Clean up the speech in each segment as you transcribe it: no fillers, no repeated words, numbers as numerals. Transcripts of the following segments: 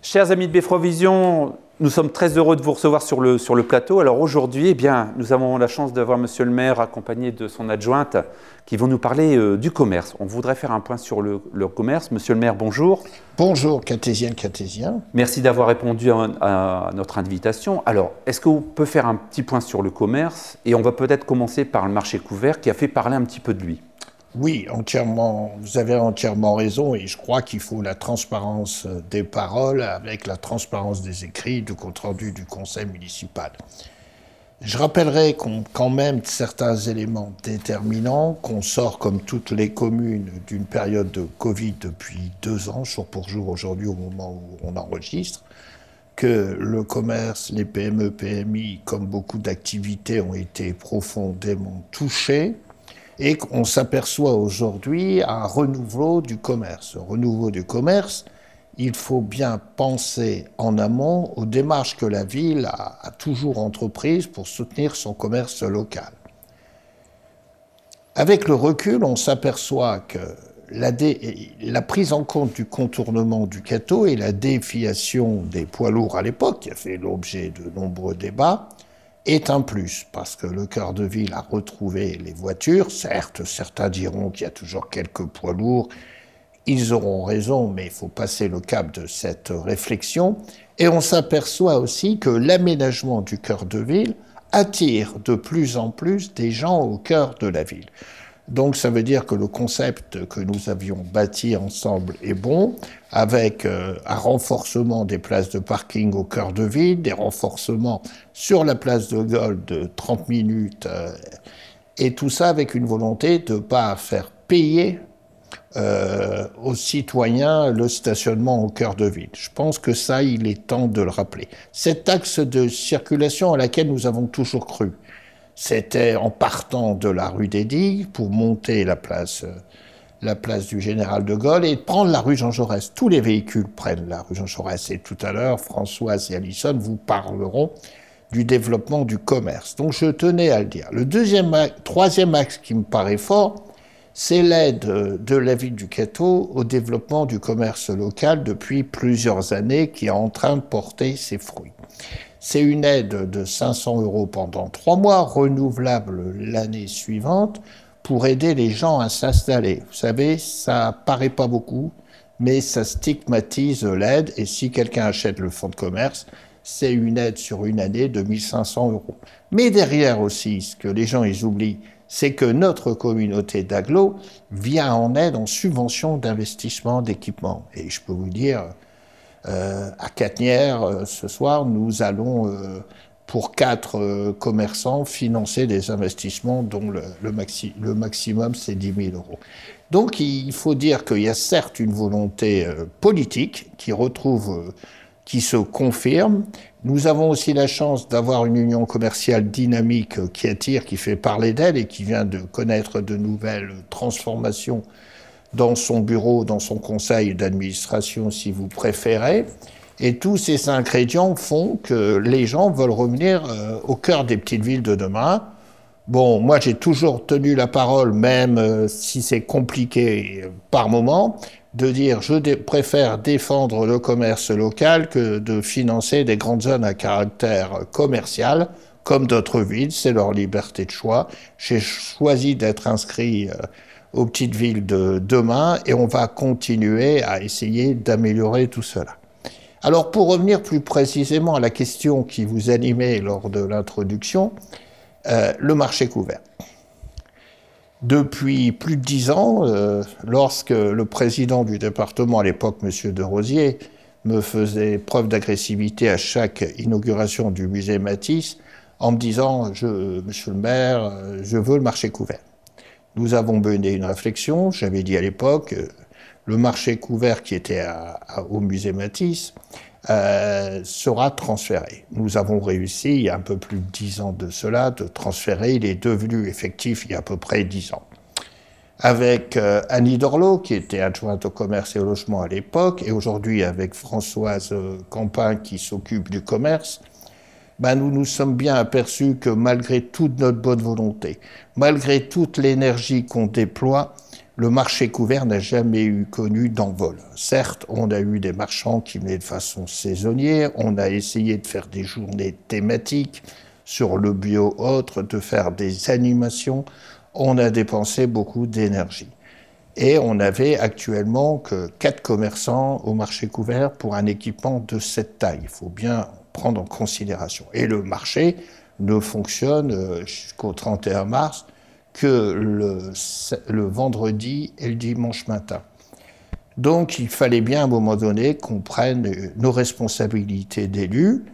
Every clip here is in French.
Chers amis de Befrovision, nous sommes très heureux de vous recevoir sur le plateau. Alors aujourd'hui, eh bien, nous avons la chance d'avoir Monsieur le maire accompagné de son adjointe qui vont nous parler du commerce. On voudrait faire un point sur le commerce. Monsieur le maire, bonjour. Bonjour, cartésien. Merci d'avoir répondu à notre invitation. Alors, est-ce qu'on peut faire un petit point sur le commerce? Et on va peut-être commencer par le marché couvert qui a fait parler un petit peu de lui. Oui, entièrement. Vous avez entièrement raison et je crois qu'il faut la transparence des paroles avec la transparence des écrits du compte-rendu du conseil municipal. Je rappellerai quand même certains éléments déterminants, qu'on sort comme toutes les communes d'une période de Covid depuis 2 ans, jour pour jour aujourd'hui au moment où on enregistre, que le commerce, les PME, PMI, comme beaucoup d'activités, ont été profondément touchés. Et qu'on s'aperçoit aujourd'hui un renouveau du commerce. Renouveau du commerce, il faut bien penser en amont aux démarches que la ville a toujours entreprises pour soutenir son commerce local. Avec le recul, on s'aperçoit que la prise en compte du contournement du Cateau et la défiation des poids lourds à l'époque, qui a fait l'objet de nombreux débats, est un plus, parce que le cœur de ville a retrouvé les voitures. Certes, certains diront qu'il y a toujours quelques poids lourds. Ils auront raison, mais il faut passer le cap de cette réflexion. Et on s'aperçoit aussi que l'aménagement du cœur de ville attire de plus en plus des gens au cœur de la ville. Donc ça veut dire que le concept que nous avions bâti ensemble est bon, avec un renforcement des places de parking au cœur de ville, des renforcements sur la place de Gaulle de 30 minutes, et tout ça avec une volonté de ne pas faire payer aux citoyens le stationnement au cœur de ville. Je pense que ça, il est temps de le rappeler. Cet axe de circulation à laquelle nous avons toujours cru, c'était en partant de la rue des Digues pour monter la place du Général de Gaulle et prendre la rue Jean Jaurès. Tous les véhicules prennent la rue Jean Jaurès. Et tout à l'heure, Françoise et Alison vous parleront du développement du commerce. Donc je tenais à le dire. Le troisième axe qui me paraît fort, c'est l'aide de la ville du Cateau au développement du commerce local depuis plusieurs années qui est en train de porter ses fruits. C'est une aide de 500 € pendant 3 mois, renouvelable l'année suivante, pour aider les gens à s'installer. Vous savez, ça paraît pas beaucoup, mais ça stigmatise l'aide. Et si quelqu'un achète le fonds de commerce, c'est une aide sur une année de 1 500 €. Mais derrière aussi, ce que les gens ils oublient, c'est que notre communauté d'agglo vient en aide en subvention d'investissement d'équipement. Et je peux vous dire, à Catenières, ce soir, nous allons, pour 4 commerçants, financer des investissements dont le maximum, c'est 10 000 €. Donc, il faut dire qu'il y a certes une volonté politique qui se confirme. Nous avons aussi la chance d'avoir une union commerciale dynamique qui attire, qui fait parler d'elle et qui vient de connaître de nouvelles transformations dans son bureau, dans son conseil d'administration, si vous préférez. Et tous ces ingrédients font que les gens veulent revenir au cœur des petites villes de demain. Bon, moi, j'ai toujours tenu la parole, même si c'est compliqué par moment, de dire je préfère défendre le commerce local que de financer des grandes zones à caractère commercial, comme d'autres villes. C'est leur liberté de choix. J'ai choisi d'être inscrit aux petites villes de demain, et on va continuer à essayer d'améliorer tout cela. Alors, pour revenir plus précisément à la question qui vous animait lors de l'introduction, le marché couvert. Depuis plus de 10 ans, lorsque le président du département à l'époque, M. De Rosier, me faisait preuve d'agressivité à chaque inauguration du musée Matisse, en me disant « Monsieur le maire, je veux le marché couvert ». Nous avons mené une réflexion. J'avais dit à l'époque, le marché couvert qui était au musée Matisse sera transféré. Nous avons réussi, il y a un peu plus de 10 ans de cela, de transférer. Il est devenu effectif il y a à peu près 10 ans. Avec Annie Dorlot, qui était adjointe au commerce et au logement à l'époque, et aujourd'hui avec Françoise Campin, qui s'occupe du commerce, nous nous sommes bien aperçus que malgré toute notre bonne volonté, malgré toute l'énergie qu'on déploie, le marché couvert n'a jamais connu d'envol. Certes, on a eu des marchands qui venaient de façon saisonnière, on a essayé de faire des journées thématiques sur le bio autre, de faire des animations, on a dépensé beaucoup d'énergie. Et on n'avait actuellement que 4 commerçants au marché couvert pour un équipement de cette taille. Il faut bien prendre en considération. Et le marché ne fonctionne jusqu'au 31 mars que le vendredi et le dimanche matin. Donc il fallait bien à un moment donné qu'on prenne nos responsabilités d'élus.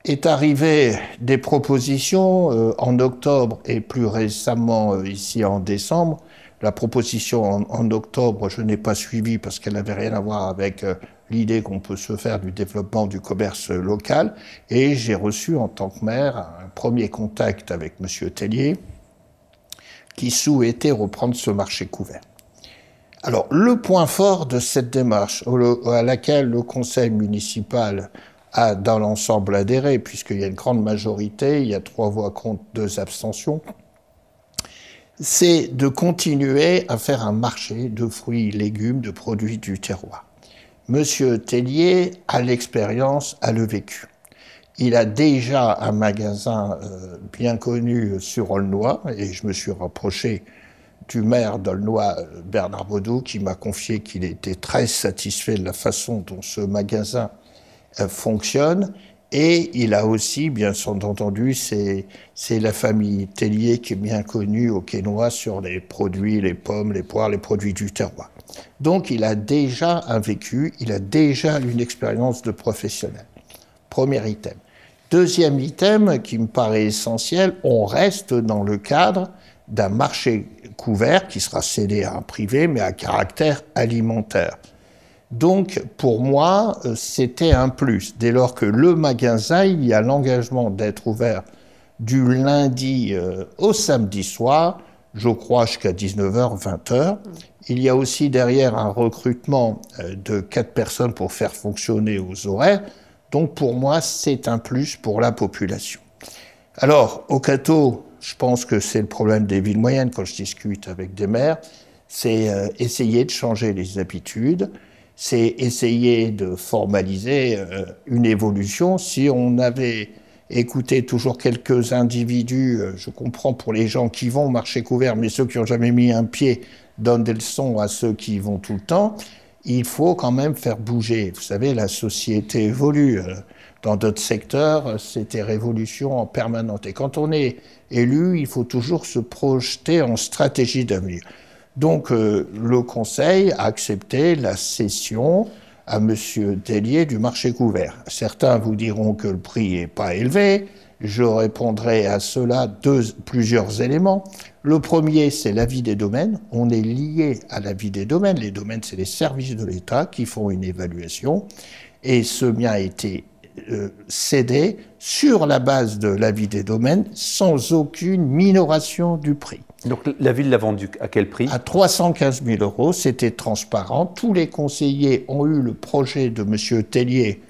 Est arrivé des propositions en octobre et plus récemment ici en décembre. La proposition en octobre, je n'ai pas suivi parce qu'elle n'avait rien à voir avec l'idée qu'on peut se faire du développement du commerce local. Et j'ai reçu en tant que maire un premier contact avec M. Tellier qui souhaitait reprendre ce marché couvert. Alors, le point fort de cette démarche, à laquelle le conseil municipal a dans l'ensemble adhéré, puisqu'il y a une grande majorité, il y a 3 voix contre, 2 abstentions, c'est de continuer à faire un marché de fruits et légumes, de produits du terroir. Monsieur Tellier a l'expérience, a le vécu. Il a déjà un magasin bien connu sur Aulnois, et je me suis rapproché du maire d'Aulnois, Bernard Baudou, qui m'a confié qu'il était très satisfait de la façon dont ce magasin fonctionne. Et il a aussi, bien entendu, c'est la famille Tellier qui est bien connue au Quesnoy sur les produits, les pommes, les poires, les produits du terroir. Donc il a déjà un vécu, il a déjà une expérience de professionnel. Premier item. Deuxième item qui me paraît essentiel, on reste dans le cadre d'un marché couvert qui sera cédé à un privé, mais à caractère alimentaire. Donc, pour moi, c'était un plus. Dès lors que le magasin, il y a l'engagement d'être ouvert du lundi au samedi soir, je crois jusqu'à 19h, 20h. Il y a aussi derrière un recrutement de 4 personnes pour faire fonctionner aux horaires. Donc, pour moi, c'est un plus pour la population. Alors, au Cateau, je pense que c'est le problème des villes moyennes quand je discute avec des maires, c'est essayer de changer les habitudes, c'est essayer de formaliser une évolution. Si on avait écouté toujours quelques individus, je comprends pour les gens qui vont au marché couvert, mais ceux qui n'ont jamais mis un pied donnent des leçons à ceux qui y vont tout le temps, il faut quand même faire bouger. Vous savez, la société évolue. Dans d'autres secteurs, c'était révolution en permanente. Et quand on est élu, il faut toujours se projeter en stratégie d'avenir. Donc, le Conseil a accepté la cession à M. Tellier du marché couvert. Certains vous diront que le prix n'est pas élevé. Je répondrai à cela plusieurs éléments. Le premier, c'est l'avis des domaines. On est lié à l'avis des domaines. Les domaines, c'est les services de l'État qui font une évaluation. Et ce bien a été cédé sur la base de l'avis des domaines sans aucune minoration du prix. Donc la ville l'a vendu à quel prix? À 315 000 €, c'était transparent. Tous les conseillers ont eu le projet de M. Tellier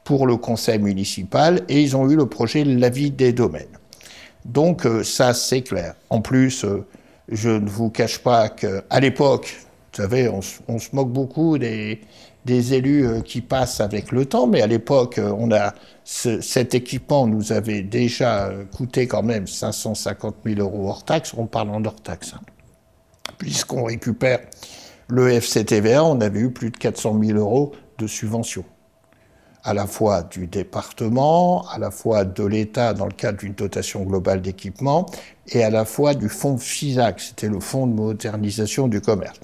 pour le conseil municipal et ils ont eu le projet de l'avis des domaines. Donc ça, c'est clair. En plus, je ne vous cache pas qu'à l'époque, vous savez, on se moque beaucoup des élus qui passent avec le temps, mais à l'époque, cet équipement nous avait déjà coûté quand même 550 000 € hors taxe. On parle en hors taxe. Hein. Puisqu'on récupère le FCTVA, on avait eu plus de 400 000 € de subventions. À la fois du département, à la fois de l'État dans le cadre d'une dotation globale d'équipement, et à la fois du fonds FISAC, c'était le fonds de modernisation du commerce.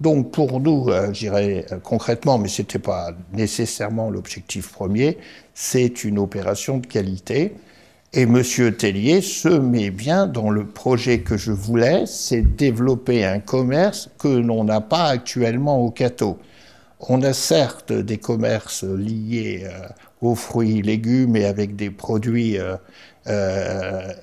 Donc pour nous, je dirais concrètement, mais ce n'était pas nécessairement l'objectif premier, c'est une opération de qualité. Et M. Tellier se met bien dans le projet que je voulais, c'est développer un commerce que l'on n'a pas actuellement au Cateau. On a certes des commerces liés aux fruits et légumes et avec des produits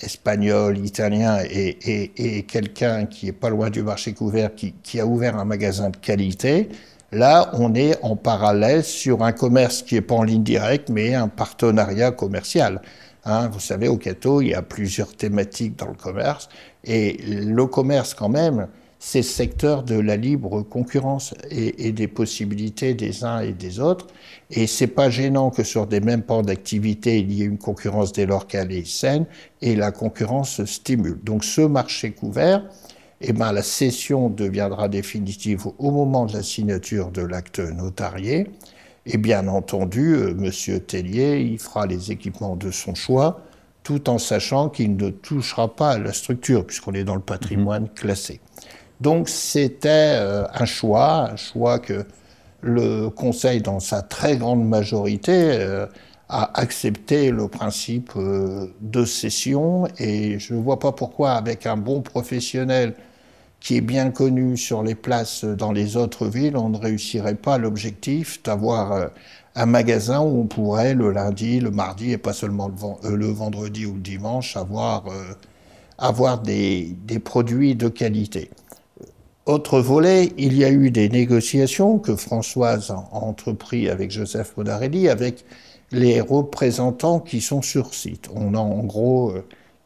espagnols, italiens et quelqu'un qui est pas loin du marché couvert qui a ouvert un magasin de qualité. Là, on est en parallèle sur un commerce qui n'est pas en ligne directe, mais un partenariat commercial. Hein, vous savez, au Cateau, il y a plusieurs thématiques dans le commerce. Et le commerce, quand même, c'est le secteur de la libre concurrence et des possibilités des uns et des autres. Et c'est pas gênant que sur des mêmes pans d'activité, il y ait une concurrence dès lors qu'elle est saine, et la concurrence se stimule. Donc ce marché couvert, eh ben, la cession deviendra définitive au moment de la signature de l'acte notarié. Et bien entendu, Monsieur Tellier, il fera les équipements de son choix, tout en sachant qu'il ne touchera pas à la structure, puisqu'on est dans le patrimoine classé. Donc c'était un choix que le Conseil, dans sa très grande majorité, a accepté le principe de cession, et je ne vois pas pourquoi, avec un bon professionnel qui est bien connu sur les places dans les autres villes, on ne réussirait pas l'objectif d'avoir un magasin où on pourrait le lundi, le mardi, et pas seulement le vendredi ou le dimanche, avoir des produits de qualité. Autre volet, il y a eu des négociations que Françoise a entrepris avec Joseph Monarelli, avec les représentants qui sont sur site. On a en gros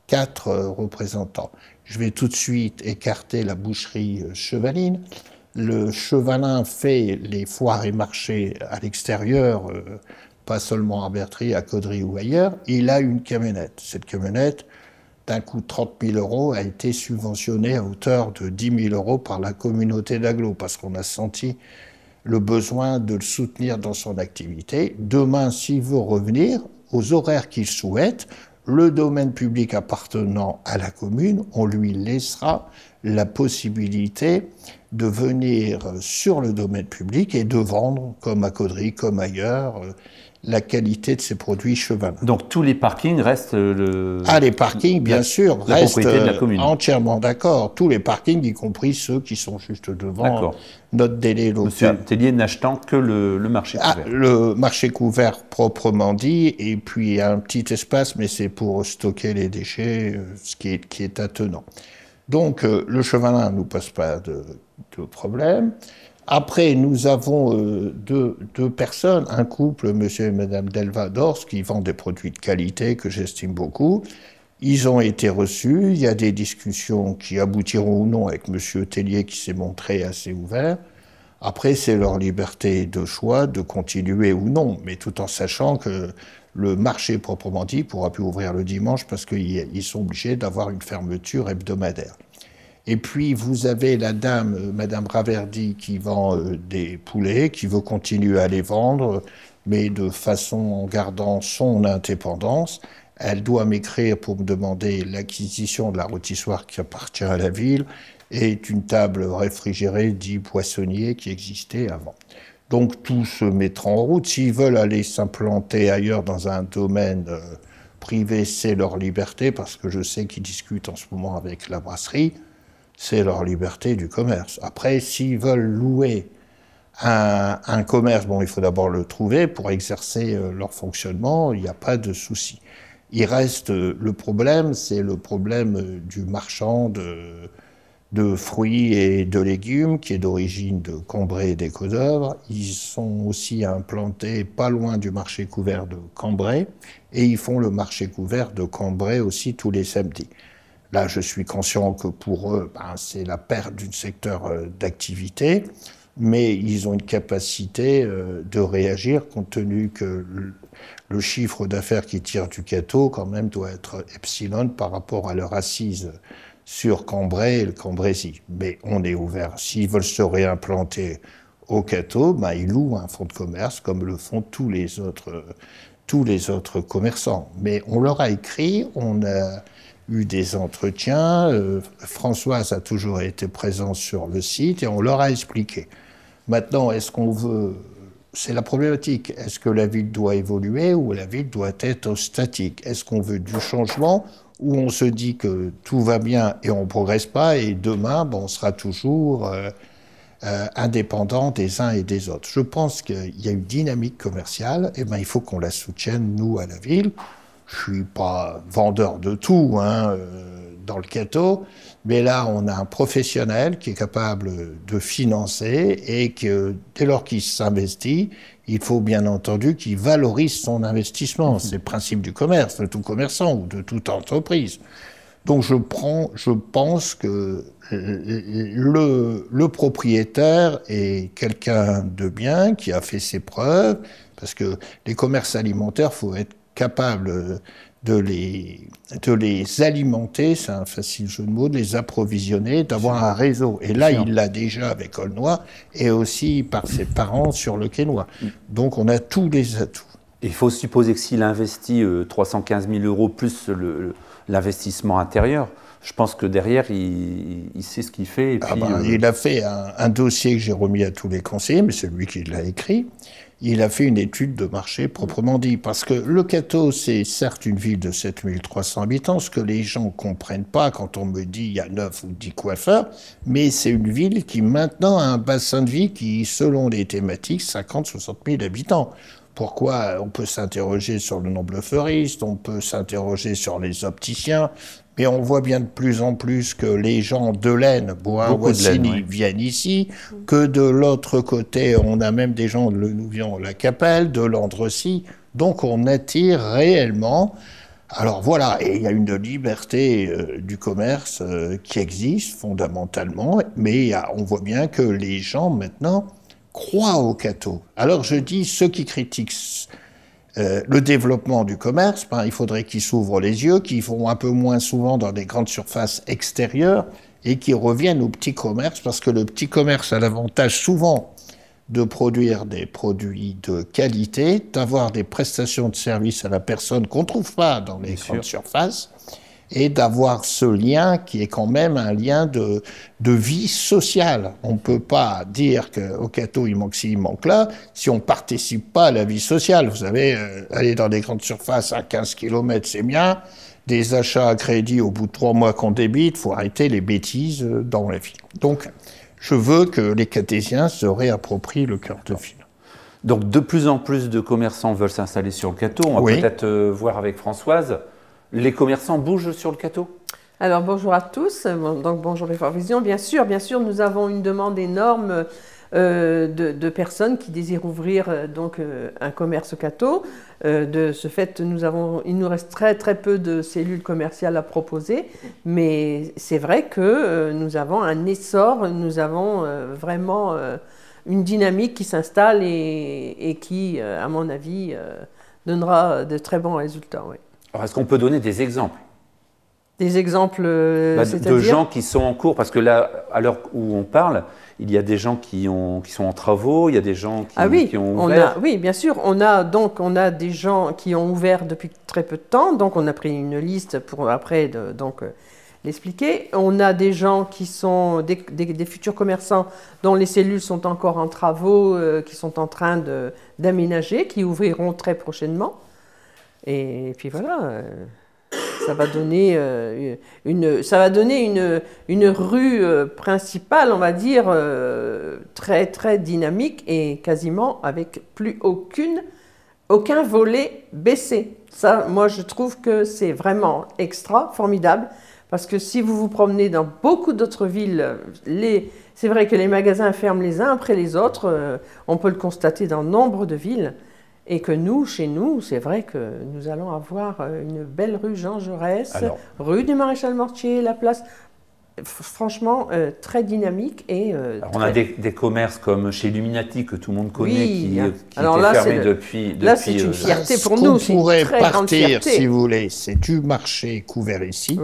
4 représentants. Je vais tout de suite écarter la boucherie Chevaline. Le Chevalin fait les foires et marchés à l'extérieur, pas seulement à Bertry, à Caudry ou ailleurs. Il a une camionnette. Cette camionnette, d'un coût de 30 000 €, a été subventionnée à hauteur de 10 000 € par la communauté d'agglo, parce qu'on a senti le besoin de le soutenir dans son activité. Demain, s'il veut revenir aux horaires qu'il souhaite, le domaine public appartenant à la commune, on lui laissera la possibilité de venir sur le domaine public et de vendre, comme à Caudry, comme ailleurs, la qualité de ces produits Chevalin. Donc tous les parkings restent les parkings, bien sûr, restent propriété de la commune. Entièrement d'accord. Tous les parkings, y compris ceux qui sont juste devant notre délai local. Monsieur Tellier n'achetant que le marché couvert. Le marché couvert proprement dit, et puis un petit espace, mais c'est pour stocker les déchets, ce qui est attenant. Donc le Chevalin ne nous pose pas de problème. Après, nous avons deux personnes, un couple, monsieur et madame Delvadors, qui vendent des produits de qualité que j'estime beaucoup. Ils ont été reçus, il y a des discussions qui aboutiront ou non avec monsieur Tellier qui s'est montré assez ouvert. Après, c'est leur liberté de choix de continuer ou non, mais tout en sachant que le marché proprement dit pourra plus ouvrir le dimanche parce qu'ils sont obligés d'avoir une fermeture hebdomadaire. Et puis, vous avez la dame, Madame Raverdi, qui vend des poulets, qui veut continuer à les vendre, mais de façon en gardant son indépendance. Elle doit m'écrire pour me demander l'acquisition de la rôtissoire qui appartient à la ville et une table réfrigérée dit poissonnier qui existait avant. Donc, tout se mettra en route. S'ils veulent aller s'implanter ailleurs dans un domaine privé, c'est leur liberté, parce que je sais qu'ils discutent en ce moment avec la brasserie. C'est leur liberté du commerce. Après, s'ils veulent louer un commerce, bon, il faut d'abord le trouver pour exercer leur fonctionnement, il n'y a pas de souci. Il reste le problème, c'est le problème du marchand de fruits et de légumes, qui est d'origine de Cambrai et des Côtes-d'Œuvre. Ils sont aussi implantés pas loin du marché couvert de Cambrai, et ils font le marché couvert de Cambrai aussi tous les samedis. Là, je suis conscient que pour eux, c'est la perte d'un secteur d'activité, mais ils ont une capacité de réagir, compte tenu que le chiffre d'affaires qui tire du Cateau, quand même, doit être epsilon par rapport à leur assise sur Cambrai et le Cambrésis. Mais on est ouvert. S'ils veulent se réimplanter au Cateau, ils louent un fonds de commerce, comme le font tous les autres commerçants. Mais on leur a écrit, on a eu des entretiens, Françoise a toujours été présente sur le site et on leur a expliqué. Maintenant, est-ce qu'on veut... C'est la problématique. Est-ce que la ville doit évoluer ou la ville doit être statique? Est-ce qu'on veut du changement ou on se dit que tout va bien et on ne progresse pas et demain, on sera toujours indépendant des uns et des autres? Je pense qu'il y a une dynamique commerciale, et il faut qu'on la soutienne, nous, à la ville. Je ne suis pas vendeur de tout dans le Cateau, mais là, on a un professionnel qui est capable de financer et que, dès lors qu'il s'investit, il faut bien entendu qu'il valorise son investissement. C'est le principe du commerce, de tout commerçant ou de toute entreprise. Donc je pense que le propriétaire est quelqu'un de bien, qui a fait ses preuves, parce que les commerces alimentaires, faut être capable de les alimenter, c'est un facile jeu de mots, de les approvisionner, d'avoir un réseau. Et là, il l'a déjà avec Aulnois, et aussi par ses parents sur le Quesnoy. Donc on a tous les atouts. Il faut supposer que s'il investit 315 000 € plus l'investissement intérieur, je pense que derrière, il sait ce qu'il fait. Et puis, il a fait un dossier que j'ai remis à tous les conseillers, mais c'est lui qui l'a écrit. Il a fait une étude de marché proprement dit. Parce que le Cateau, c'est certes une ville de 7300 habitants, ce que les gens ne comprennent pas quand on me dit il y a 9 ou 10 coiffeurs, mais c'est une ville qui maintenant a un bassin de vie qui, selon les thématiques, 50-60 000 habitants. Pourquoi? On peut s'interroger sur le nombre de fleuristes, on peut s'interroger sur les opticiens, mais on voit bien de plus en plus que les gens de l'Aisne, Bois-Wassigny, viennent ici, que de l'autre côté, on a même des gens de Louvion-la-Capelle, de Landrecy, donc on attire réellement. Alors voilà, et il y a une liberté du commerce qui existe fondamentalement, mais on voit bien que les gens maintenant croient au Cateau. Alors je dis, ceux qui critiquent le développement du commerce, il faudrait qu'ils s'ouvrent les yeux, qu'ils vont un peu moins souvent dans des grandes surfaces extérieures et qu'ils reviennent au petit commerce, parce que le petit commerce a l'avantage souvent de produire des produits de qualité, d'avoir des prestations de service à la personne qu'on ne trouve pas dans les grandes surfaces, et d'avoir ce lien qui est quand même un lien de vie sociale. On ne peut pas dire qu'au Cateau, il manque ci, il manque là, si on ne participe pas à la vie sociale. Vous savez, aller dans des grandes surfaces à 15 km, c'est bien. Des achats à crédit au bout de 3 mois qu'on débite, il faut arrêter les bêtises dans la vie. Donc, je veux que les Catésiens se réapproprient le cœur de ville. Donc, de plus en plus de commerçants veulent s'installer sur le Cateau. On va peut-être voir avec Françoise. Les commerçants bougent sur le Cateau? Alors bonjour à tous, donc bonjour les Fort-Vision. Bien sûr, nous avons une demande énorme de personnes qui désirent ouvrir un commerce au Cateau. De ce fait, il nous reste très peu de cellules commerciales à proposer, mais c'est vrai que nous avons un essor, nous avons vraiment une dynamique qui s'installe et qui, à mon avis, donnera de très bons résultats. Oui. Alors, est-ce qu'on peut donner des exemples? Des exemples de gens qui sont en cours, parce que là, à l'heure où on parle, il y a des gens qui sont en travaux, il y a des gens qui ont ouvert. Oui, bien sûr. On a des gens qui ont ouvert depuis très peu de temps, donc on a pris une liste pour après l'expliquer. On a des gens qui sont des futurs commerçants dont les cellules sont encore en travaux, qui sont en train d'aménager, qui ouvriront très prochainement. Et puis voilà, ça va donner une rue principale, on va dire, très très dynamique et quasiment avec plus aucun volet baissé. Ça, moi, je trouve que c'est vraiment formidable, parce que si vous vous promenez dans beaucoup d'autres villes, c'est vrai que les magasins ferment les uns après les autres, on peut le constater dans nombre de villes. Et que chez nous, c'est vrai que nous allons avoir une belle rue Jean Jaurès, rue du Maréchal Mortier, la place, franchement, très dynamique. On a des commerces comme chez Illuminati, que tout le monde connaît, qui étaient fermés depuis... Là, c'est une fierté pour nous. On pourrait partir, si vous voulez, c'est du marché couvert ici,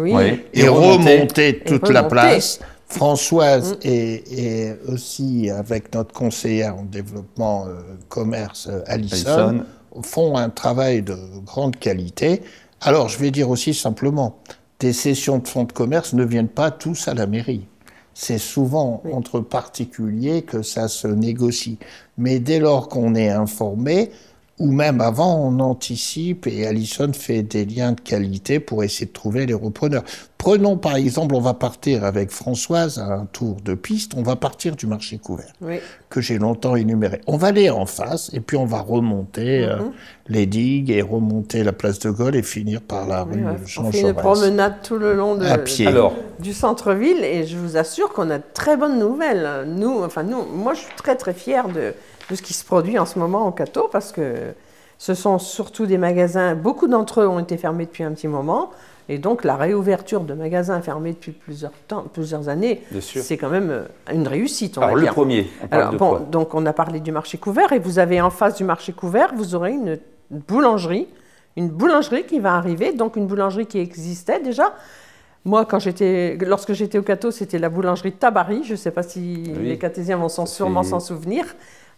et remonter toute la place. Françoise et aussi avec notre conseillère en développement commerce, Alison, font un travail de grande qualité. Alors, je vais dire aussi simplement, des sessions de fonds de commerce ne viennent pas tous à la mairie. C'est souvent entre particuliers que ça se négocie. Mais dès lors qu'on est informé, ou même avant, on anticipe et Alison fait des liens de qualité pour essayer de trouver les repreneurs. Prenons par exemple, on va partir avec Françoise à un tour de piste, on va partir du marché couvert, que j'ai longtemps énuméré. On va aller en face et puis on va remonter les digues et remonter la place de Gaulle et finir par la rue Jean Jaurès. On fait une promenade tout le long pied. Du centre-ville et je vous assure qu'on a de très bonnes nouvelles. Moi je suis très très fière de ce qui se produit en ce moment au Cateau, parce que ce sont surtout des magasins, beaucoup d'entre eux ont été fermés depuis un petit moment. Et donc, la réouverture de magasins fermés depuis plusieurs années, c'est quand même une réussite, on va dire. Le premier, on parle de quoi? Donc, on a parlé du marché couvert, et vous avez en face du marché couvert, vous aurez une boulangerie qui va arriver, donc une boulangerie qui existait déjà. Moi, lorsque j'étais au Cateau, c'était la boulangerie Tabary. Je ne sais pas si les Catésiens vont sûrement s'en souvenir.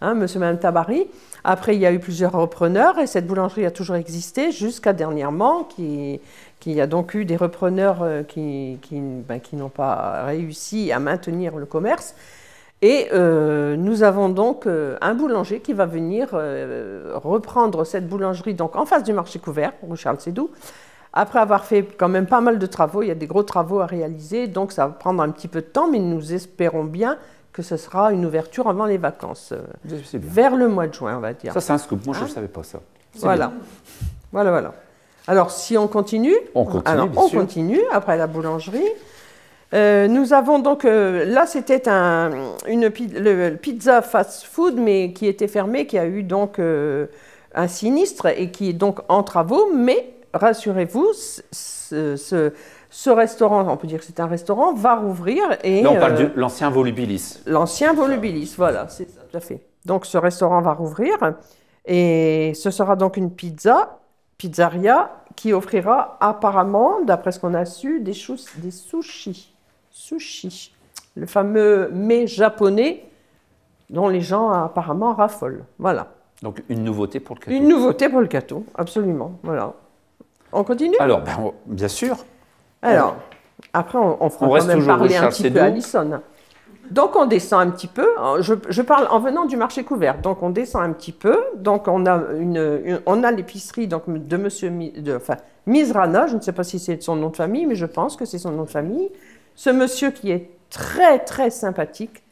Hein, monsieur et madame Tabary. Après, il y a eu plusieurs repreneurs et cette boulangerie a toujours existé jusqu'à dernièrement, qu'il y a donc eu des repreneurs qui n'ont pas réussi à maintenir le commerce. Et nous avons donc un boulanger qui va venir reprendre cette boulangerie donc en face du marché couvert, rue Charles Sédou. Après avoir fait quand même pas mal de travaux, il y a des gros travaux à réaliser, donc ça va prendre un petit peu de temps, mais nous espérons bien que ce sera une ouverture avant les vacances, vers le mois de juin, on va dire. Ça, c'est un scoop. Moi, je ne savais pas ça. Voilà. Voilà. Alors, si on continue, on continue après la boulangerie. Nous avons donc, là, c'était le pizza fast-food, mais qui était fermé, qui a eu donc un sinistre et qui est donc en travaux, mais rassurez-vous, ce restaurant, on peut dire que c'est un restaurant, va rouvrir. Et, là, on parle de l'ancien Volubilis. L'ancien Volubilis, voilà, c'est ça, tout à fait. Donc, ce restaurant va rouvrir et ce sera donc une pizzeria qui offrira apparemment, d'après ce qu'on a su, des sushis. Sushis. Le fameux mets japonais dont les gens apparemment raffolent. Voilà. Donc, une nouveauté pour le Cateau. Une nouveauté pour le Cateau, absolument. Voilà. On continue? Alors, bien sûr. Alors, après, on fera quand même parler un petit peu Alison. Donc, on descend un petit peu. Je parle en venant du marché couvert. Donc, on descend un petit peu. Donc, on a l'épicerie de monsieur Mizrana. Je ne sais pas si c'est son nom de famille, mais je pense que c'est son nom de famille. Ce monsieur qui est très, très sympathique.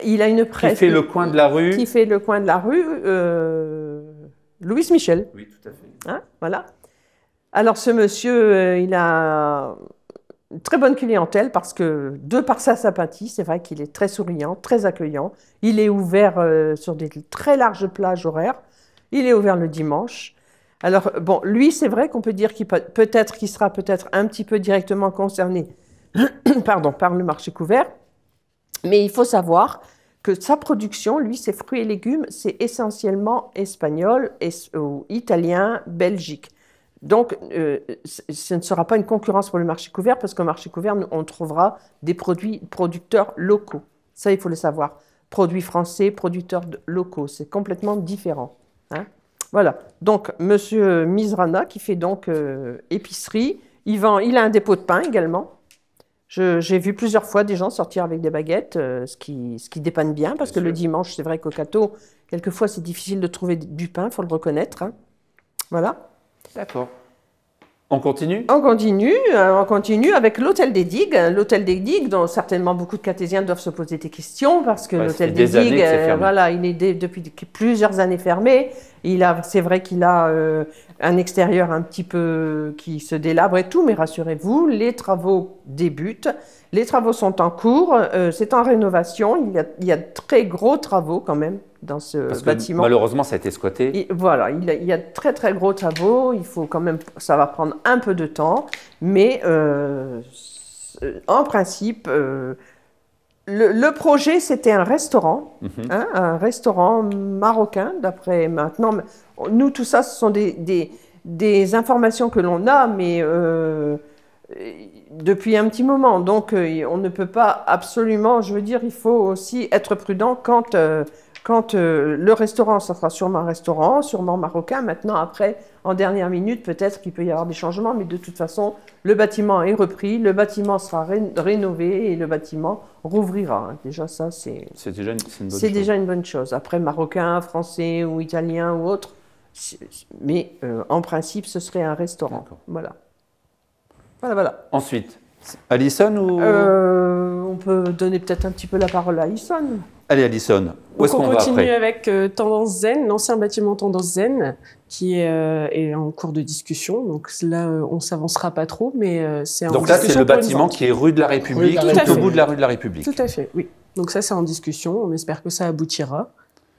Il a une presse. Qui fait le coin de la rue. Qui fait le coin de la rue. Louis Michel. Oui, tout à fait. Hein, voilà. Alors, ce monsieur, il a une très bonne clientèle parce que, de par sa sympathie, c'est vrai qu'il est très souriant, très accueillant. Il est ouvert sur des très larges plages horaires. Il est ouvert le dimanche. Alors, bon, lui, c'est vrai qu'on peut dire qu'il sera peut-être un petit peu directement concerné par le marché couvert. Mais il faut savoir que sa production, lui, ses fruits et légumes, c'est essentiellement espagnol, ou italien, belgique. Donc, ce ne sera pas une concurrence pour le marché couvert, parce qu'au marché couvert, on trouvera des producteurs locaux. Ça, il faut le savoir. Produits français, producteurs locaux, c'est complètement différent. Hein. Voilà. Donc, monsieur Mizrana, qui fait donc épicerie, il a un dépôt de pain également. J'ai vu plusieurs fois des gens sortir avec des baguettes, ce qui dépanne bien, parce que le dimanche, c'est vrai qu'au Cateau, quelquefois, c'est difficile de trouver du pain, il faut le reconnaître. Hein. Voilà. D'accord. On continue? On continue avec l'hôtel des Digues. L'hôtel des Digues, dont certainement beaucoup de Catésiens doivent se poser des questions, parce que l'hôtel des Digues, il est depuis plusieurs années fermé. C'est vrai qu'il a un extérieur un petit peu qui se délabre et tout, mais rassurez-vous, les travaux débutent. Les travaux sont en cours, c'est en rénovation. Il y a de très gros travaux quand même dans ce bâtiment. Malheureusement, ça a été squatté. Voilà, il y a de très très gros travaux. Il faut quand même, ça va prendre un peu de temps, mais en principe, le projet c'était un restaurant, un restaurant marocain. D'après maintenant, nous tout ça, ce sont des informations que l'on a, mais depuis un petit moment. Donc, on ne peut pas absolument, je veux dire, il faut aussi être prudent quand le restaurant, ça sera sûrement un restaurant, sûrement marocain. Maintenant, après, en dernière minute, peut-être qu'il peut y avoir des changements, mais de toute façon, le bâtiment est repris, le bâtiment sera rénové et le bâtiment rouvrira. Déjà, ça, c'est déjà une bonne chose. Après, marocain, français ou italien ou autre, mais en principe, ce serait un restaurant. Voilà. Ensuite, Alison ou... On peut donner peut-être un petit peu la parole à Alison. Allez, Alison, où est-ce qu'on va après? On continue avec Tendance Zen, l'ancien bâtiment Tendance Zen, qui est en cours de discussion. Donc là, on ne s'avancera pas trop, mais c'est en discussion. Donc là, c'est le bâtiment qui est rue de la République, tout au bout de la rue de la République. Tout à fait, oui. Donc ça, c'est en discussion. On espère que ça aboutira.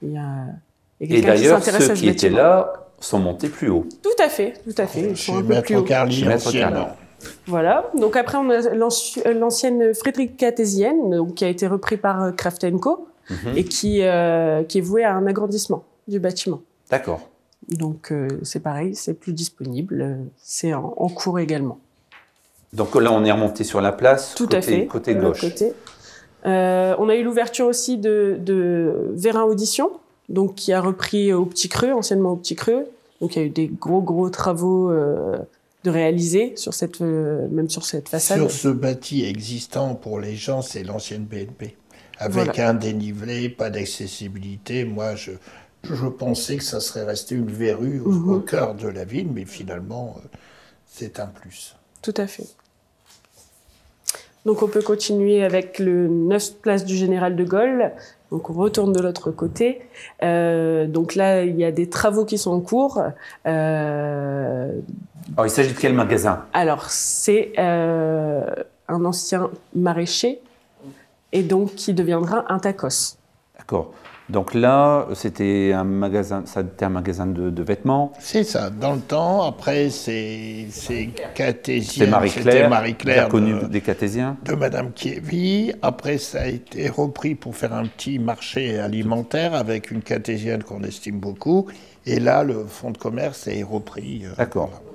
Et d'ailleurs, ceux qui étaient là sont montés plus haut. Tout à fait. Ils sont un peu plus haut. Carly, Voilà. Donc après, on a l'ancienne Friedrich Cartésienne, donc, qui a été repris par Kraft & Co. Et qui est voué à un agrandissement du bâtiment. D'accord. Donc c'est pareil, c'est plus disponible, c'est en cours également. Donc là, on est remonté sur la place, Tout à fait, côté gauche. On a eu l'ouverture aussi de Vérin Audition, donc qui a repris au Petit Creux, anciennement au Petit Creux. Donc il y a eu des gros travaux de réaliser sur même sur cette façade. Sur ce bâti existant, pour les gens, c'est l'ancienne BNP. Avec un dénivelé, pas d'accessibilité. Moi, je pensais que ça serait resté une verrue au cœur de la ville, mais finalement, c'est un plus. Tout à fait. Donc on peut continuer avec le 9 place du Général de Gaulle. Donc on retourne de l'autre côté. Donc là, il y a des travaux qui sont en cours. Alors, il s'agit de quel magasin? Alors, c'est un ancien maraîcher, et donc qui deviendra un tacos. D'accord. Donc là, c'était un magasin de vêtements. C'est ça. Dans le temps, après, c'est Cartésien. C'était Marie-Claire, connue des Cartésiens. De Madame Kievy. Après, ça a été repris pour faire un petit marché alimentaire avec une cartésienne qu'on estime beaucoup. Et là, le fonds de commerce est repris. D'accord. Voilà.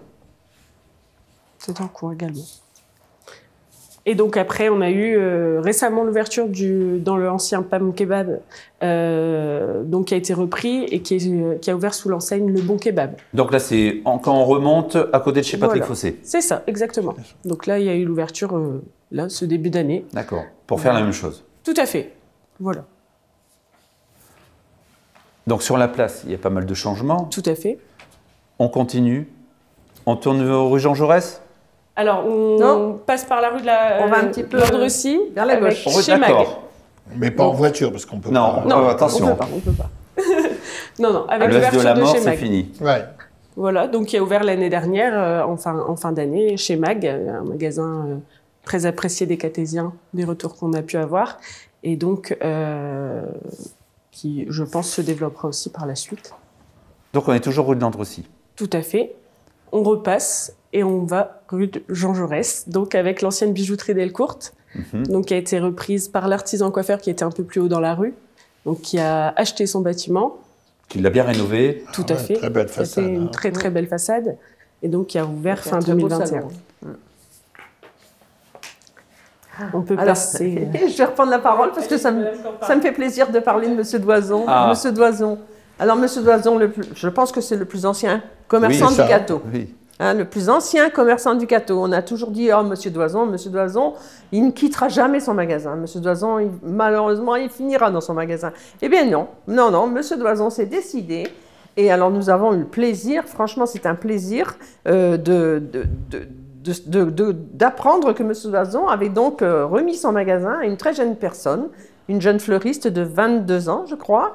C'est en cours également. Et donc après, on a eu récemment l'ouverture dans l'ancien Pam Kebab, donc qui a été repris et qui a ouvert sous l'enseigne Le Bon Kebab. Donc là, c'est quand on remonte à côté de chez Patrick Fossé. C'est ça, exactement. Donc là, il y a eu l'ouverture là, ce début d'année. D'accord. Pour faire la même chose. Tout à fait. Voilà. Donc sur la place, il y a pas mal de changements. Tout à fait. On continue. On tourne rue Jean Jaurès. Alors, on passe par la rue de la on va un petit peu Landrecy, vers la gauche. chez Mag. Mais pas en voiture, parce qu'on peut pas. Non, attention. On peut pas. non, avec L'Ouest de l'ouverture la de mort, chez c'est Mag. fini. Ouais. Voilà, donc qui a ouvert l'année dernière, en fin d'année, chez Mag, un magasin très apprécié des Cartésiens, des retours qu'on a pu avoir, et donc qui, je pense, se développera aussi par la suite. Donc on est toujours rue de Landrecy. Tout à fait. On repasse et on va rue de Jean Jaurès, donc avec l'ancienne bijouterie Delcourte, donc qui a été reprise par l'artisan coiffeur qui était un peu plus haut dans la rue, donc qui a acheté son bâtiment. Qui l'a bien rénové. Tout à fait. Très belle façade. C'était une très belle façade, et donc qui a ouvert fin 2021. On peut passer. Je vais reprendre la parole parce que ça me fait plaisir de parler de Monsieur Doison. Ah. Monsieur Doison. Alors, Monsieur Doison, je pense que c'est le plus ancien commerçant du gâteau. Oui. Hein, le plus ancien commerçant du gâteau. On a toujours dit, oh, Monsieur Doison, il ne quittera jamais son magasin. Monsieur Doison, malheureusement, il finira dans son magasin. Eh bien non, Monsieur Doison s'est décidé. Et alors, nous avons eu le plaisir, franchement, c'est un plaisir d'apprendre que Monsieur Doison avait donc remis son magasin à une très jeune personne, une jeune fleuriste de 22 ans, je crois.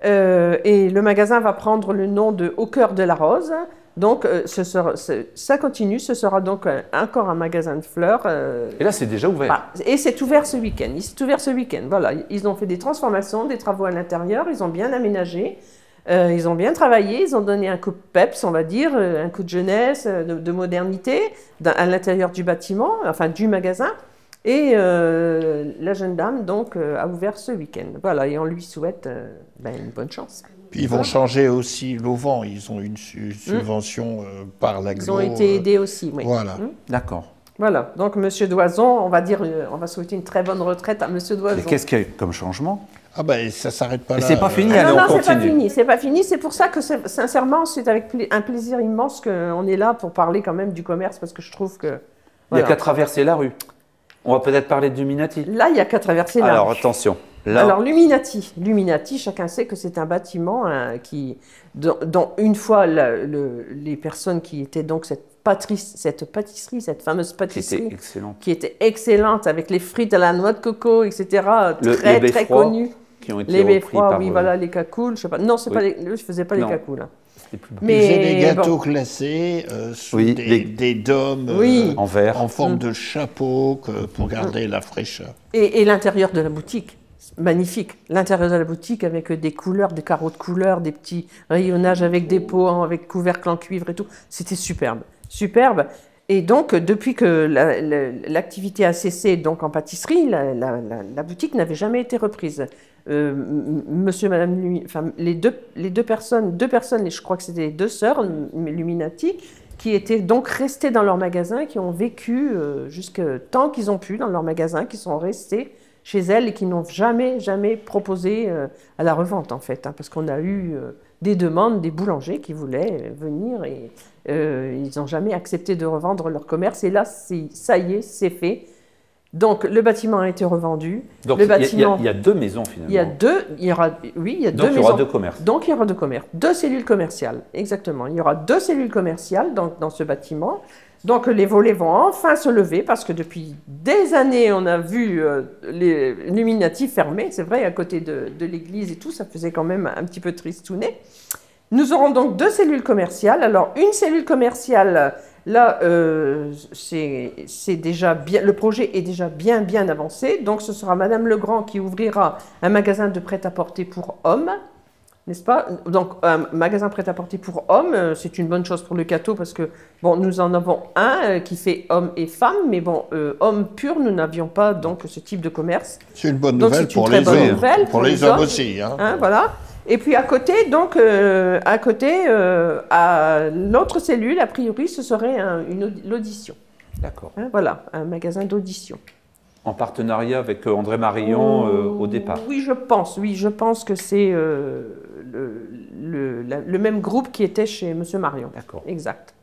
Et le magasin va prendre le nom de Au cœur de la rose. Donc, ça continue. Ce sera donc encore un magasin de fleurs. Et là, c'est déjà ouvert. Bah, et c'est ouvert ce week-end. Voilà. Ils ont fait des transformations, des travaux à l'intérieur. Ils ont bien aménagé. Ils ont bien travaillé. Ils ont donné un coup de peps, on va dire, un coup de jeunesse, de modernité à l'intérieur du bâtiment, enfin du magasin. Et la jeune dame, donc, a ouvert ce week-end. Voilà, et on lui souhaite une bonne chance. Puis ils vont changer aussi l'auvent. Ils ont une subvention par l'aglo. Ils ont été aidés aussi, oui. Voilà. D'accord. Voilà, donc Monsieur Doison, on va souhaiter une très bonne retraite à Monsieur Doison. Et qu'est-ce qu'il y a comme changement? Ah ben, ça s'arrête pas Et là. c'est pas fini, Ah allez, non, on continue. c'est pas fini. C'est pour ça que, sincèrement, c'est avec un plaisir immense qu'on est là pour parler quand même du commerce, parce que je trouve que... Il n'y a qu'à traverser la rue. On va peut-être parler de Luminati. Là, il n'y a qu'à traverser la Alors, rue. attention. Là, Alors, Luminati, chacun sait que c'est un bâtiment dont une fois les personnes qui étaient donc cette fameuse pâtisserie, qui était excellente avec les frites à la noix de coco, etc., très connue. Qui ont été Les beffrois, par, oui, voilà, les cacoules, je sais pas. Non, je ne faisais pas les cacoules. Hein. Ils faisaient des gâteaux glacés sous des dômes en verre, en forme de chapeau pour garder la fraîcheur. Et l'intérieur de la boutique, magnifique. L'intérieur de la boutique avec des couleurs, des carreaux de couleurs, des petits rayonnages avec des pots, avec couvercle en cuivre et tout. C'était superbe. Superbe. Et donc, depuis que l'activité a cessé donc en pâtisserie, la boutique n'avait jamais été reprise. Monsieur, madame, enfin, les deux personnes, je crois que c'était les deux sœurs Luminati, qui étaient donc restées dans leur magasin, qui ont vécu jusqu'à tant qu'ils ont pu dans leur magasin, qui sont restés chez elles et qui n'ont jamais proposé à la revente, en fait, hein, parce qu'on a eu des demandes des boulangers qui voulaient venir et ils n'ont jamais accepté de revendre leur commerce. Et là, ça y est, c'est fait. Donc, le bâtiment a été revendu. Donc, il y a deux maisons, finalement. Il y a deux maisons. Donc, il y aura deux commerces. Donc, il y aura deux commerces. Deux cellules commerciales, exactement. Il y aura deux cellules commerciales dans ce bâtiment. Donc, les volets vont enfin se lever parce que depuis des années, on a vu les Luminati fermés. C'est vrai, à côté de l'église et tout, ça faisait quand même un petit peu tristounet. Nous aurons donc deux cellules commerciales. Alors, une cellule commerciale, là, c'est déjà bien, le projet est déjà bien avancé. Donc, ce sera Madame Legrand qui ouvrira un magasin de prêt-à-porter pour hommes, n'est-ce pas? Donc, un magasin prêt-à-porter pour hommes, c'est une bonne chose pour le Cateau parce que, bon, nous en avons un qui fait hommes et femmes, mais bon, hommes purs, nous n'avions pas donc ce type de commerce. C'est une bonne nouvelle pour les hommes. Pour les hommes aussi. Hein. Voilà. Et puis à côté, donc, à l'autre cellule, a priori, ce serait l'audition. D'accord. Hein, voilà, un magasin d'audition. En partenariat avec André Marillon au départ. Oui, je pense que c'est le même groupe qui était chez Monsieur Marion. D'accord. Exact.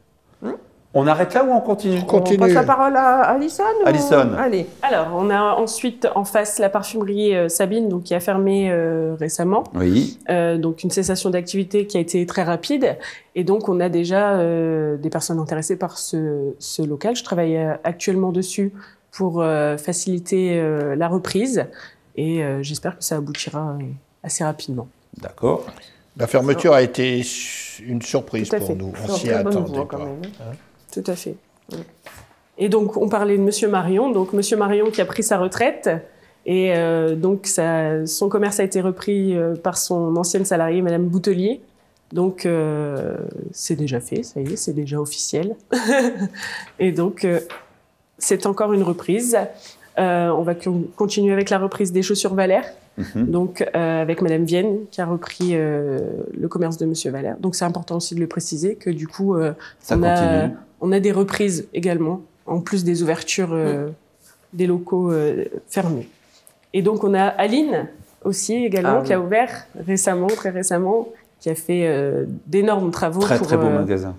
On arrête là ou on continue? On passe la parole à Alison. Alison. Allez. Alors, on a ensuite en face la parfumerie Sabine, donc, qui a fermé récemment. Oui. Donc, une cessation d'activité qui a été très rapide. Et donc, on a déjà des personnes intéressées par ce local. Je travaille actuellement dessus pour faciliter la reprise. Et j'espère que ça aboutira assez rapidement. D'accord. La fermeture a été une surprise pour nous. On s'y attendait pas. Tout à fait. Et donc, on parlait de Monsieur Marion. Donc, Monsieur Marion qui a pris sa retraite. Et donc, son commerce a été repris par son ancienne salariée, Madame Boutelier. Donc, c'est déjà fait, ça y est, c'est déjà officiel. Et donc, c'est encore une reprise. On va continuer avec la reprise des chaussures Valère. Donc, avec Madame Vienne, qui a repris le commerce de Monsieur Valère. Donc, c'est important aussi de le préciser que du coup, on a des reprises également, en plus des ouvertures des locaux fermés. Et donc, on a Aline aussi également, qui a ouvert récemment, très récemment, qui a fait d'énormes travaux. Très beau magasin.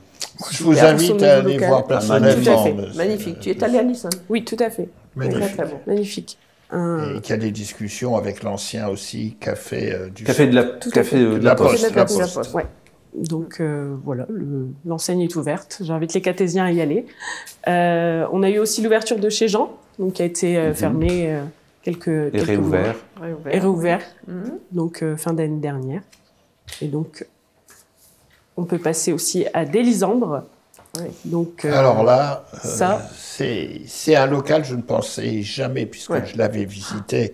Je vous invite à aller voir personnellement. Magnifique. Tu es allé à Alison? Oui, tout à fait. Magnifique. Très bon. Magnifique. Et qui a des discussions avec l'ancien aussi café de la Poste. Ouais. Donc voilà, l'enseigne est ouverte. J'invite les Catésiens à y aller. On a eu aussi l'ouverture de chez Jean, donc qui a été fermée quelques réouvert. mois. Et réouvert. Donc fin d'année dernière. Et donc on peut passer aussi à Délisandre. Oui. Donc, alors là, c'est un local, je ne pensais jamais, puisque je l'avais visité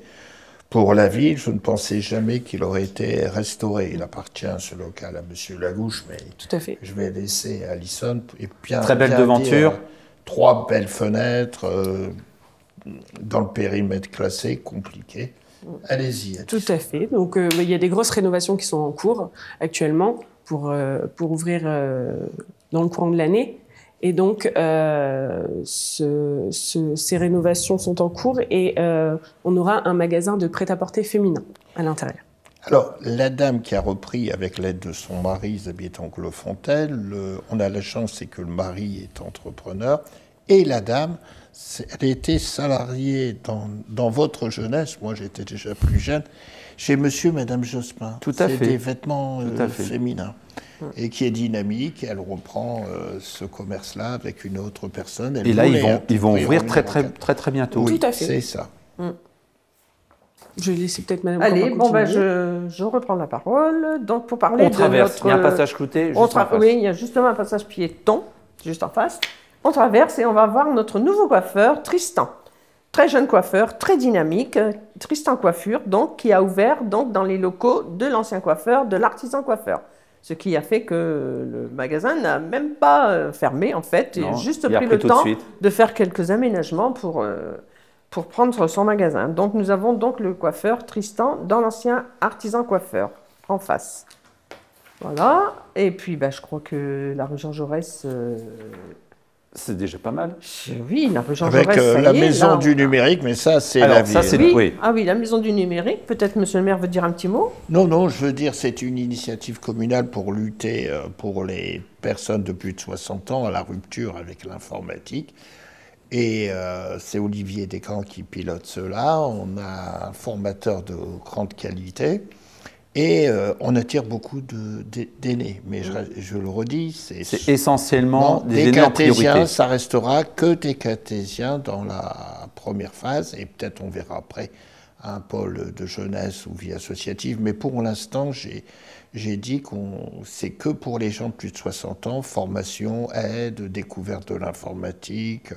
pour la ville, je ne pensais jamais qu'il aurait été restauré. Il appartient, ce local, à Monsieur Lagouche, mais tout à fait. Je vais laisser Alison. Très belle devanture. 3 belles fenêtres dans le périmètre classé, compliqué. Allez-y. Tout à fait. Donc, il y a des grosses rénovations qui sont en cours actuellement pour ouvrir dans le courant de l'année. Et donc, ces rénovations sont en cours et on aura un magasin de prêt-à-porter féminin à l'intérieur. Alors, la dame qui a repris avec l'aide de son mari, Isabelle Anglofontaine, on a la chance, c'est que le mari est entrepreneur et la dame, elle était salariée dans votre jeunesse, moi j'étais déjà plus jeune, chez Monsieur et Madame Jospin. Tout à fait. C'est des vêtements féminins. Et qui est dynamique, elle reprend ce commerce-là avec une autre personne. Et là, ils vont ouvrir très bientôt. Oui, tout à fait. C'est ça. Je vais laisser peut-être Madame. Allez, je reprends la parole. Donc, pour parler on traverse. Il y a un passage clouté. Oui, il y a justement un passage piéton, juste en face. On traverse et on va voir notre nouveau coiffeur, Tristan. Très jeune coiffeur, très dynamique. Tristan Coiffure, donc, qui a ouvert donc, dans les locaux de l'ancien coiffeur, de l'artisan coiffeur. Ce qui a fait que le magasin n'a même pas fermé, en fait. Il a Non, juste il a pris repris le tout de temps suite. de faire quelques aménagements pour prendre son magasin. Donc, nous avons donc le coiffeur Tristan dans l'ancien artisan coiffeur, en face. Voilà. Et puis, je crois que la rue Jean Jaurès... C'est déjà pas mal. oui, la rue Jean Avec Jaurès, ça la y est, maison là, du numérique, mais ça, c'est Alors, la ça, ville. c'est- Oui. Oui. Ah oui, la maison du numérique. Peut-être monsieur le maire veut dire un petit mot. Non, je veux dire, c'est une initiative communale pour lutter pour les personnes de plus de 60 ans à la rupture avec l'informatique. Et c'est Olivier Descamps qui pilote cela. On a un formateur de grande qualité. Et on attire beaucoup d'aînés. Mais je le redis, C'est essentiellement non, des aînés en priorité. cartésiens, ça restera que des cartésiens dans la première phase. Et peut-être on verra après un pôle de jeunesse ou vie associative. Mais pour l'instant, j'ai dit c'est que pour les gens de plus de 60 ans, formation, aide, découverte de l'informatique.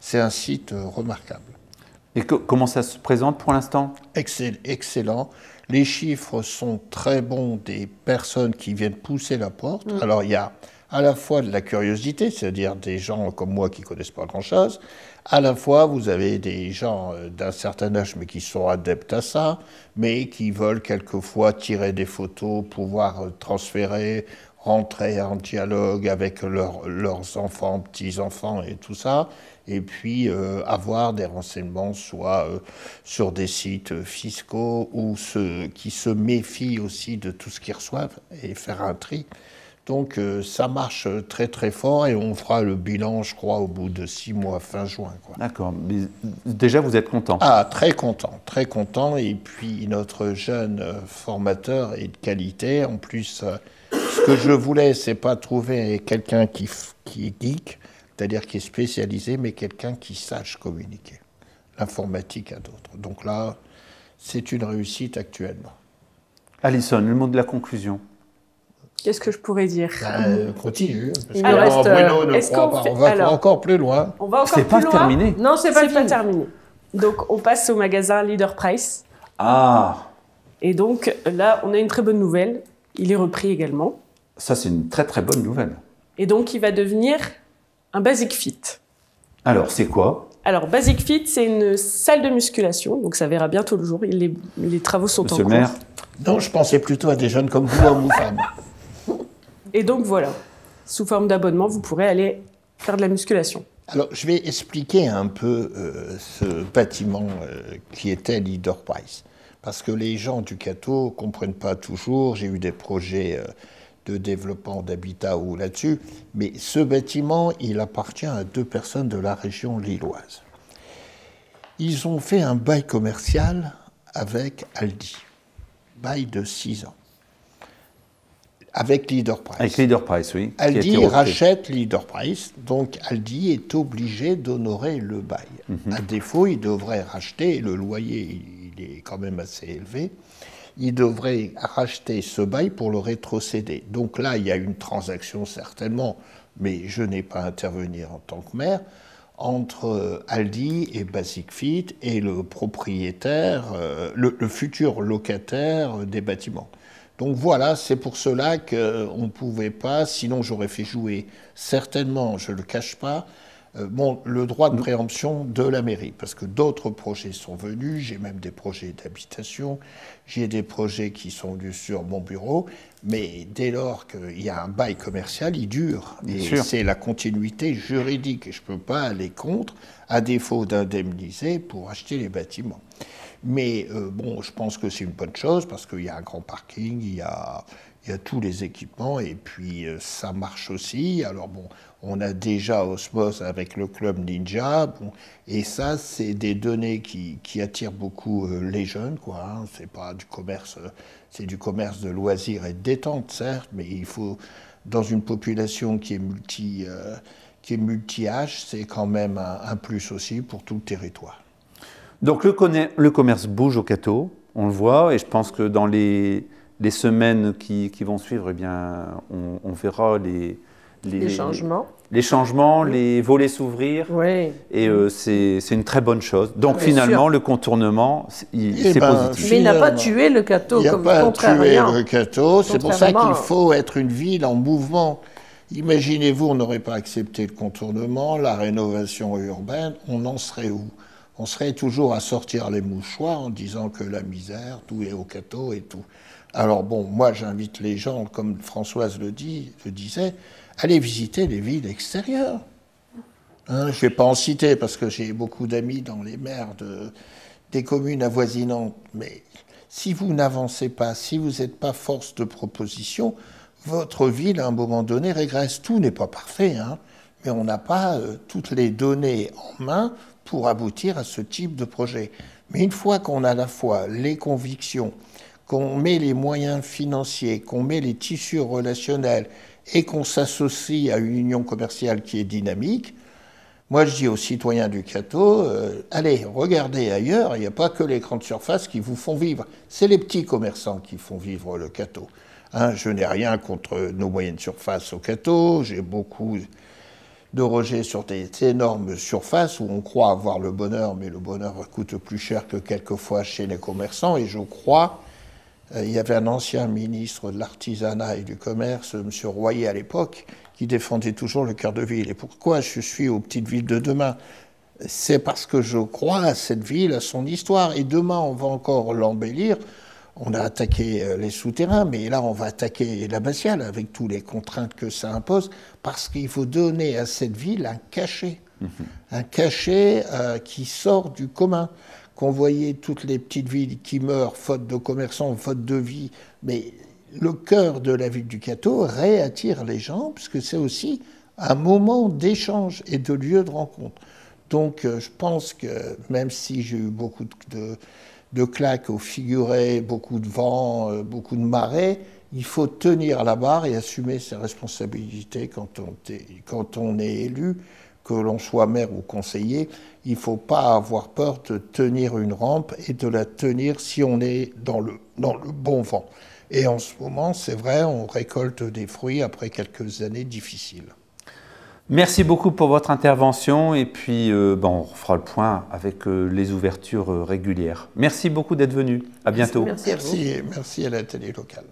C'est un site remarquable. Et comment ça se présente pour l'instant? Excellent. Les chiffres sont très bons des personnes qui viennent pousser la porte. Alors, il y a à la fois de la curiosité, c'est-à-dire des gens comme moi qui ne connaissent pas grand-chose. À la fois, vous avez des gens d'un certain âge, mais qui sont adeptes à ça, mais qui veulent quelquefois tirer des photos, pouvoir transférer, rentrer en dialogue avec leurs enfants, petits-enfants et tout ça, et puis avoir des renseignements soit sur des sites fiscaux ou ceux qui se méfient aussi de tout ce qu'ils reçoivent et faire un tri. Donc ça marche très très fort et on fera le bilan, je crois, au bout de 6 mois, fin juin, quoi. D'accord. Mais déjà, vous êtes content? Ah, très content, très content. Et puis notre jeune formateur est de qualité. En plus, ce que je voulais, c'est pas trouver quelqu'un qui est geek, c'est-à-dire qui est spécialisé, mais quelqu'un qui sache communiquer l'informatique à d'autres. Donc là, c'est une réussite actuellement. Alison, le mot de la conclusion. Qu'est-ce que je pourrais dire? Continue, parce Il que reste, Bruno ne est-ce croit qu'on pas. fait- On va alors- encore plus loin. On va encore C'est plus pas loin. terminé. Non, c'est pas C'est pas fini. terminé. Donc, on passe au magasin Leader Price. Ah, Et donc, là, on a une très bonne nouvelle. Il est repris également. ça c'est une très très bonne nouvelle. Et donc, il va devenir un Basic Fit. Alors, c'est quoi? Alors, Basic Fit, c'est une salle de musculation. Donc, ça verra bientôt le jour. Les travaux sont Monsieur en le cours. maire? Non, je pensais plutôt à des jeunes comme vous, hommes ou femmes. Et donc, voilà. Sous forme d'abonnement, vous pourrez aller faire de la musculation. Alors, je vais expliquer un peu ce bâtiment qui était Leader Price. Parce que les gens du Cateau ne comprennent pas toujours. J'ai eu des projets de développement d'habitat ou là-dessus. Mais ce bâtiment, il appartient à 2 personnes de la région lilloise. Ils ont fait un bail commercial avec Aldi. Bail de 6 ans. Avec Leader Price. Avec Leader Price, oui. qui a été Aldi repris. rachète Leader Price, donc Aldi est obligé d'honorer le bail. À défaut, il devrait racheter, le loyer il est quand même assez élevé, il devrait racheter ce bail pour le rétrocéder. Donc là, il y a une transaction certainement, mais je n'ai pas à intervenir en tant que maire, entre Aldi et Basic Fit et le propriétaire, le futur locataire des bâtiments. Donc voilà, c'est pour cela qu'on ne pouvait pas, sinon j'aurais fait jouer certainement, je ne le cache pas, le droit de préemption de la mairie, parce que d'autres projets sont venus, j'ai même des projets d'habitation, j'ai des projets qui sont venus sur mon bureau, mais dès lors qu'il y a un bail commercial, il dure. Bien Et sûr. c'est la continuité juridique, et je ne peux pas aller contre, à défaut d'indemniser pour acheter les bâtiments. Mais je pense que c'est une bonne chose parce qu'il y a un grand parking, il y a tous les équipements et puis ça marche aussi. Alors on a déjà Osmose avec le club Ninja, et ça c'est des données qui attirent beaucoup les jeunes, quoi. Hein. C'est pas du commerce, c'est du commerce de loisirs et de détente certes, mais il faut dans une population qui est multi-âge, c'est quand même un plus aussi pour tout le territoire. Donc le commerce bouge au Cateau, on le voit, et je pense que dans les semaines qui vont suivre, eh bien, on verra Les changements. Les changements, les volets s'ouvrir. Oui. Et c'est une très bonne chose. Donc Bien finalement, sûr. le contournement, c'est positif. Mais il n'a pas tué le Cateau, Il n'a comme pas tué contrairement. le Cateau. C'est pour ça qu'il Contrairement- faut être une ville en mouvement. Imaginez-vous, on n'aurait pas accepté le contournement, la rénovation urbaine, on en serait où? On serait toujours à sortir les mouchoirs en disant que la misère, tout est au Cateau et tout. Alors bon, moi j'invite les gens, comme Françoise le disait, allez visiter les villes extérieures. Hein, je ne vais pas en citer parce que j'ai beaucoup d'amis dans les maires des communes avoisinantes, mais si vous n'avancez pas, si vous n'êtes pas force de proposition, votre ville, à un moment donné, régresse. Tout n'est pas parfait, hein, mais on n'a pas toutes les données en main pour aboutir à ce type de projet. Mais une fois qu'on a à la fois les convictions, qu'on met les moyens financiers, qu'on met les tissus relationnels et qu'on s'associe à une union commerciale qui est dynamique, moi je dis aux citoyens du Cateau, allez, regardez ailleurs, il n'y a pas que les grandes surfaces qui vous font vivre, c'est les petits commerçants qui font vivre le Cateau. Hein, je n'ai rien contre nos moyennes surfaces au Cateau, j'ai beaucoup de rejets sur des énormes surfaces où on croit avoir le bonheur, mais le bonheur coûte plus cher que quelquefois chez les commerçants. Et je crois, il y avait un ancien ministre de l'Artisanat et du Commerce, M. Royer à l'époque, qui défendait toujours le cœur de ville. Et pourquoi je suis aux petites villes de demain? C'est parce que je crois à cette ville, à son histoire. Et demain, on va encore l'embellir. On a attaqué les souterrains, mais là, on va attaquer l'abbatiale avec toutes les contraintes que ça impose, parce qu'il faut donner à cette ville un cachet. Un cachet qui sort du commun. Qu'on voyait toutes les petites villes qui meurent, faute de commerçants, faute de vie, mais le cœur de la ville du Cateau réattire les gens, puisque c'est aussi un moment d'échange et de lieu de rencontre. Donc je pense que même si j'ai eu beaucoup de claques au figuré, beaucoup de vent, beaucoup de marées, il faut tenir la barre et assumer ses responsabilités quand on est élu, que l'on soit maire ou conseiller. Il ne faut pas avoir peur de tenir une rampe et de la tenir si on est dans le bon vent. Et en ce moment, c'est vrai, on récolte des fruits après quelques années difficiles. Merci beaucoup pour votre intervention et puis on fera le point avec les ouvertures régulières. Merci beaucoup d'être venu. À bientôt. Merci à vous. Merci à la télé locale.